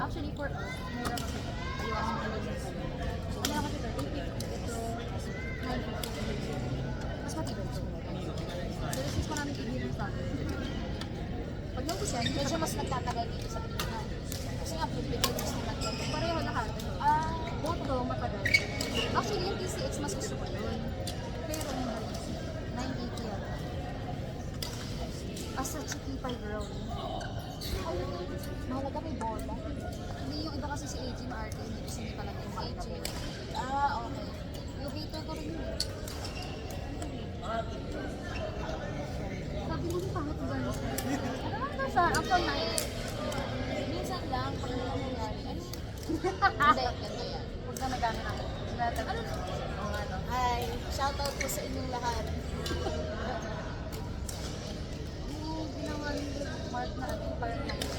Actually, for us, mura kasi. Ayaw ang mga ganyan sa mga. Ano lang kasi ito? 850. Ito, 950. Mas matibay ito. Pero since maraming kaibigan sa akin, pag naubusan, Medyo mas nagtatagal dito sa Pilipinas. Kasi nga, Pilipinas naman yun. pareho lahat. Boto, matagal. Actually, yung TCX mas gusto ko yun. Pero yung halos, 980 yata. As a chicky pie roll. Mahalaga may bola. Hindi yung iba kasi si AG Marte, hindi kasi hindi talaga yung AG. Okay. Yung hater ko rin yun eh. Sabi mo yung pangit ba yun? Ano naman na siya? Uncle Night. Minsan lang, pag may nangyayari. Ano? Hindi, ganda yan. Huwag na nagano natin. Ano? Oo nga no. Hi, shoutout po sa inyong lahat. Yung ginawa ni Mark na ating parang na yun.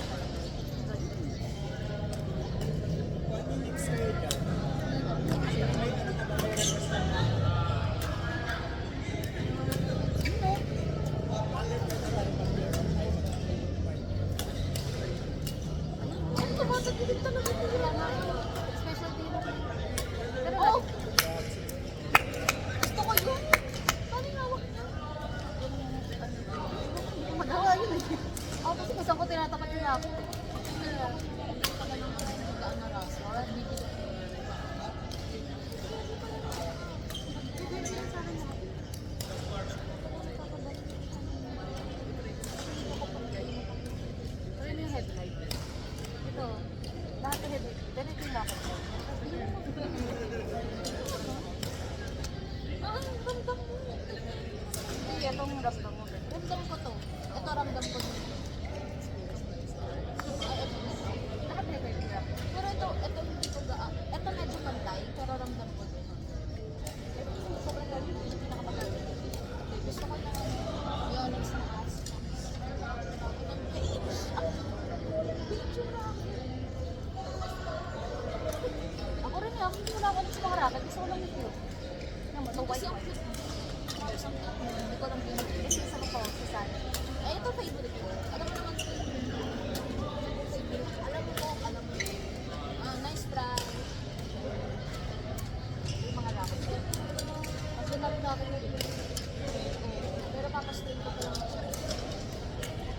Ano ba? Tagilid talaga nila na special day na. Pero Oh! gusto ko yun. Paano yung hawak niya? Magawa yun eh. Ako kasi gusto ko tinatapat yung hawak. Ano yung headlight? Ito, lahat ng headlight. Ganito yung lakad ko. Ah, ramdam mo. Hindi, itong ramdam mo. Ramdam ko to. Ito ramdam ko din. Lahat headlight nila. Pero ito hindi ko gaan. Ito medyo pantay, pero ramdam ko din. Sobrang galing. Hindi nakamagaling. Gusto ko na yun, next na as. Ako rin yan. Hindi wala ako sa mga racket. Gusto ko lang yung cute. Naman, so white Kasi ang white. cute. Hindi ko lang pinag- kasi isa ko si Sunny. Eh, ito favorite ko. Alam mo naman ko yung favorite. Alam mo. Nice try. Yung mga racket. Ang ganda rin natin yun. Pero papastring ko lang siya.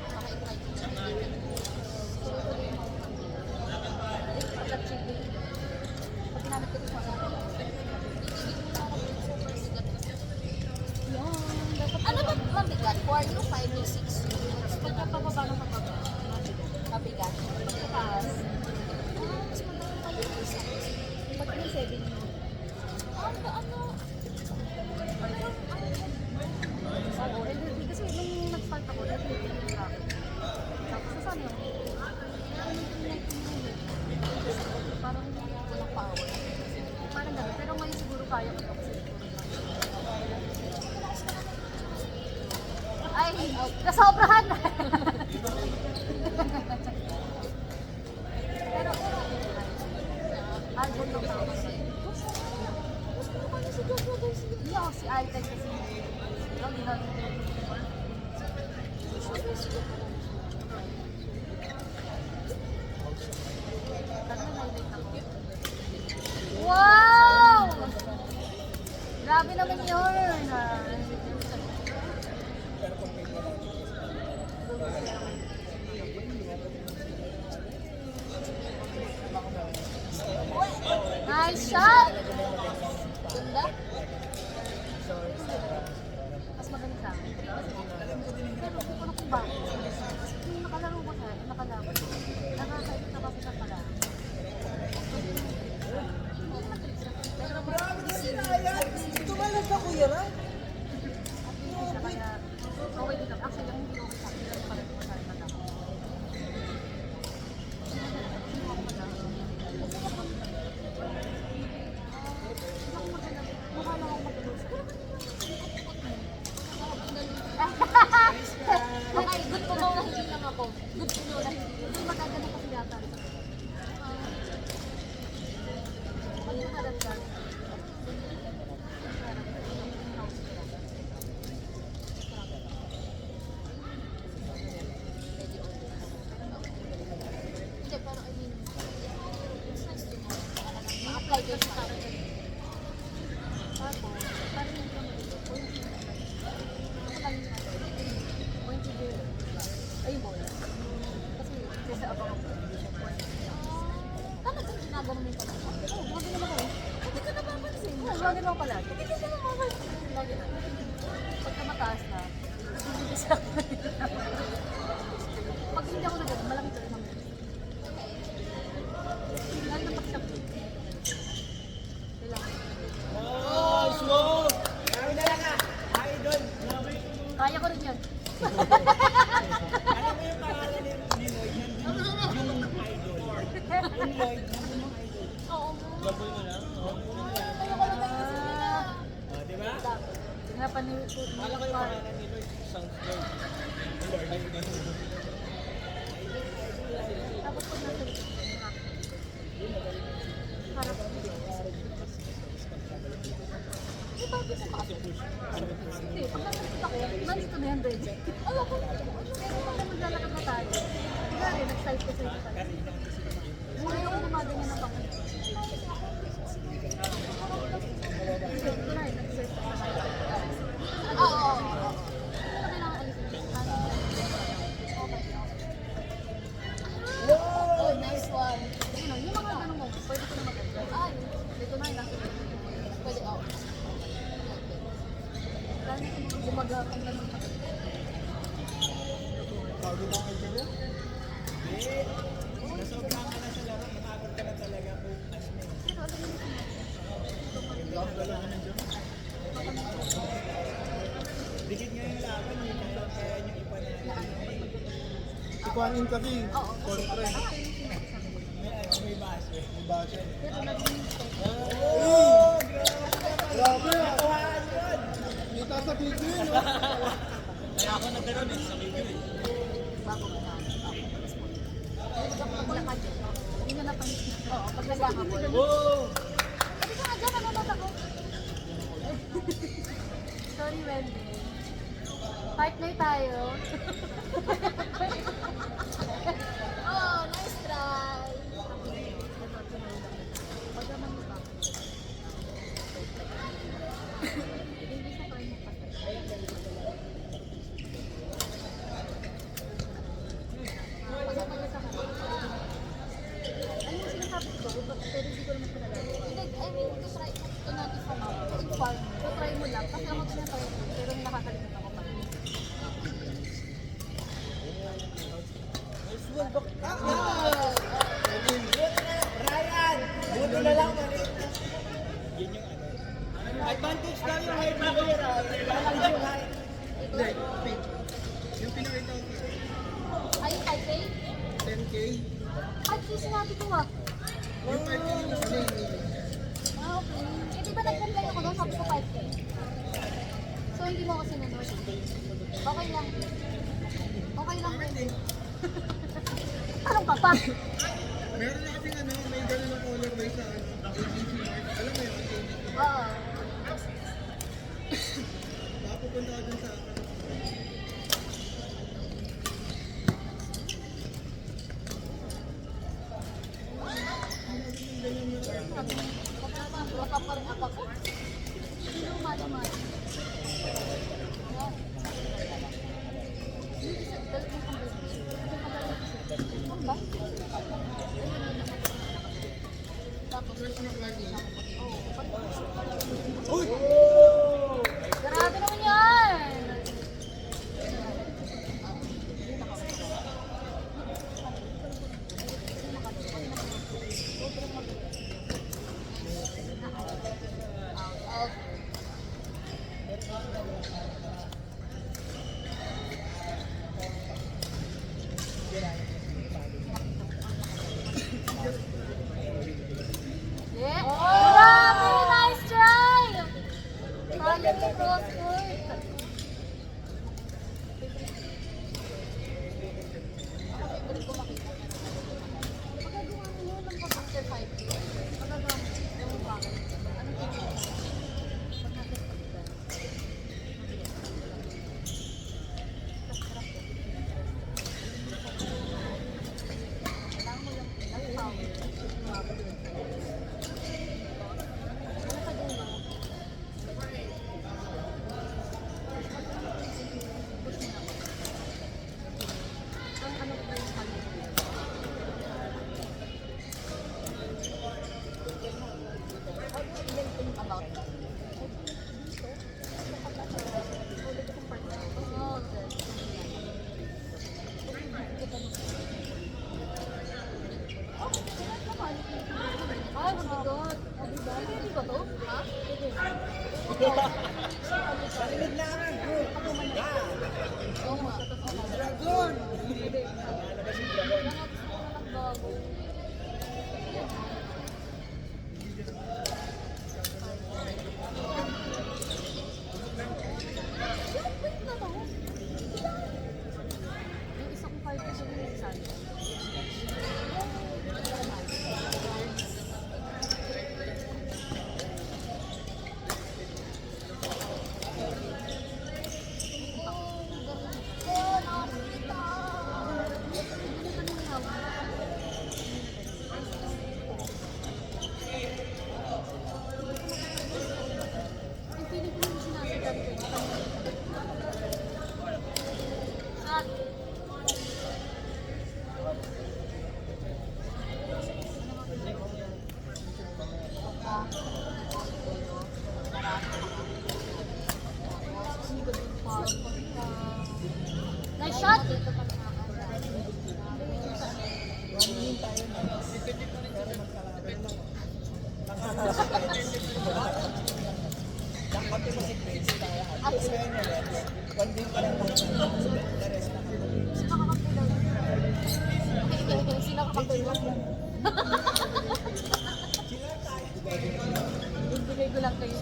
Maka-invite ko siya. Tuloy-tuloy yung mga Pag chicken. Pag ginamit ko ito sa mga. Ano ba mabigat? For you, 5 to 6. Pagka pababa ng pababa. Mabigat. Pagkataas. Mas maganda pala yung isa. Pag may 7 yun. Ano? Oo, LLB. Kasi nung nag-start ako, LLB yung racket. Tapos sa sana yun. Parang Walang power. parang gano'n. Pero ngayon siguro kaya ko ito kasi siguro ay, kasobrahan na. Pero, album lang ako kasi. Gusto mo kami si Joshua Garcia? Hindi ako si Alten kasi. Lagi na Joshua Garcia. wow! Grabe naman yun. Nice shot! Ganda? Mas maganda sa akin. Pero kung ano kung bakit. Kasi yung nakalaro ko siya, yung nakalaro. Nakakaita kasi siya pala. Pero Tumalab ka, Kuya Ram. siya kaya, okay din ako. Actually, yung hindi okay sa akin, pero parang ko sa akin matapos. kasi abang ako. Bakit yung ginagawa mo yung pala? Oo, lagi naman ako. Hindi ka napapansin. Oo, lagi naman palagi. Hindi ka napapansin. Lagi na. Pagka mataas na, hindi sa akin. Pag hindi ako na ganun, malaki ka rin naman. Lalo na pag sabi. Kailangan. Nice one! Kami na lang ah! Idol! Kaya ko rin yan. Ano mo yung pangalan ni Lloyd? Yung idol. Yung Lloyd, nandun yung idol. Oo. Gabol mo lang? Oo. Ayoko na tayo sa nila. Oh, di ba? Hinapan ni Kala ko yung pangalan ni Lloyd. Sounds Lloyd. Tapos pag nasa likod, harap. Di ba pinapasok? Hindi, pag nasa likod ako, nandito na yan, Reggie. Alam ko. Pero pag maglalakad na tayo, gari, nag-side to side tayo. Muna yung gumaganyan ng bakit. Kasi ito na, nag-side to side. Oo. Ano kailangan alisin? Oh, nice one. Ayun, yung mga ganun mo, pwede ko na maganda. Ay, Dito na, nasa likod. pwede ako. Lalo na kung gumagapang ganun ka. Bago ba kayo dyan? Hindi. Nasobrang ka na sa laro. Matagod ka na talaga po. Pero alam mo Hindi ako dalawa na dyan. Dikit nga yung laban. Hindi kaya nyo ipa na. Si Kwan In kasi, Oo, kontra eh. May base. May base. pero naging Oh! Grabe ah! Nakuhaan yun! Kita sa video yun, no? Kaya ako nagkaroon sa video eh. bago ka na. Paglakad yun. Hindi nyo napansin. Oo, pag nagkakabol. Oh! Sabi ka nga dyan, nanonood ako. Sorry, Wendy. Partner tayo. Oh, nice try. Ito, tinuloy lang kita. Pag naman mo ba? Hindi sa kanya patay. Pagkakala sa kanya. Ano yung sinasabi ko? Pero hindi ko naman siya nagagawa. Hindi, I mean, to try to notify mo. To inform. So try mo lang. Kasi ako tinatry ko. Pero nakakalimutan ako pa. Nice one, bak. Ryan! Buto na lang mali. Yun yung ano. Advantage daw yung height na player. Advantage yung height. Hindi, yung pinakita ko, Ay, 5K? 10K. Ay, sinabi ko ah. Yung 5K yung ano yun. Ah, okay. Eh, di ba nag-comply ako doon? Sabi ko 5K. So, hindi mo ako sinunod. Okay lang. Okay lang din. Anong ka pa? Meron na kasing ano, may gano'n ng colorway sa ano, ABC Mark. Alam mo yun, ABC. Oo. Baka pupunta ka dun sa akin. Baka pa rin ako ko. Hindi mo mali-mali. Ano ba? Tapos, Uy! Grabe naman yan! Yeah. Grabe! Nice try! ganun. Oh, kailan naman? Ay, mabigot. Mabigot. Hindi ba to? Ha? Hindi. Parinig na nga, bro. Oo nga. Dragon! Hindi. Kaya nga gusto ko na ng bago. Wait na to. Yung isa kong card kasi yung isa. Yung feeling ko yung sinasagot ko. Ah, nice shot! Pati mo si Prince tayo. Alis kayo na Lens. One game pa lang po. The rest na kami. Sino kakapila? Sino kapatid? Sila tayo. Ibigay ko lang kayo.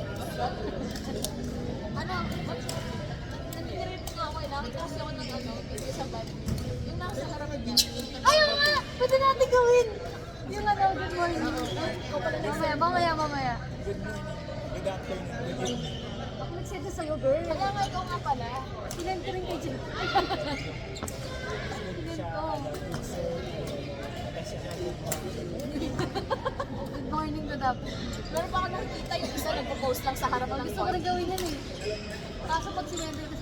Ano? Naninirin ko nga ako eh. Nakita kasi ako ng ano, kasi sa bad. Yung nasa harap niya. Ay, oo nga! Pwede natin gawin! Yung ano, good morning. Mamaya. Good morning. Good afternoon. Good evening. Ako nag-send na sa'yo, girl. Kaya nga ikaw nga pala. Sinend ko rin kay Jill. Sinend ko. Good morning ko dapat. Pero baka nakikita yung isa nagpo-post lang sa harap ng Gusto ko rin gawin yan eh. Kaso pag sinend ko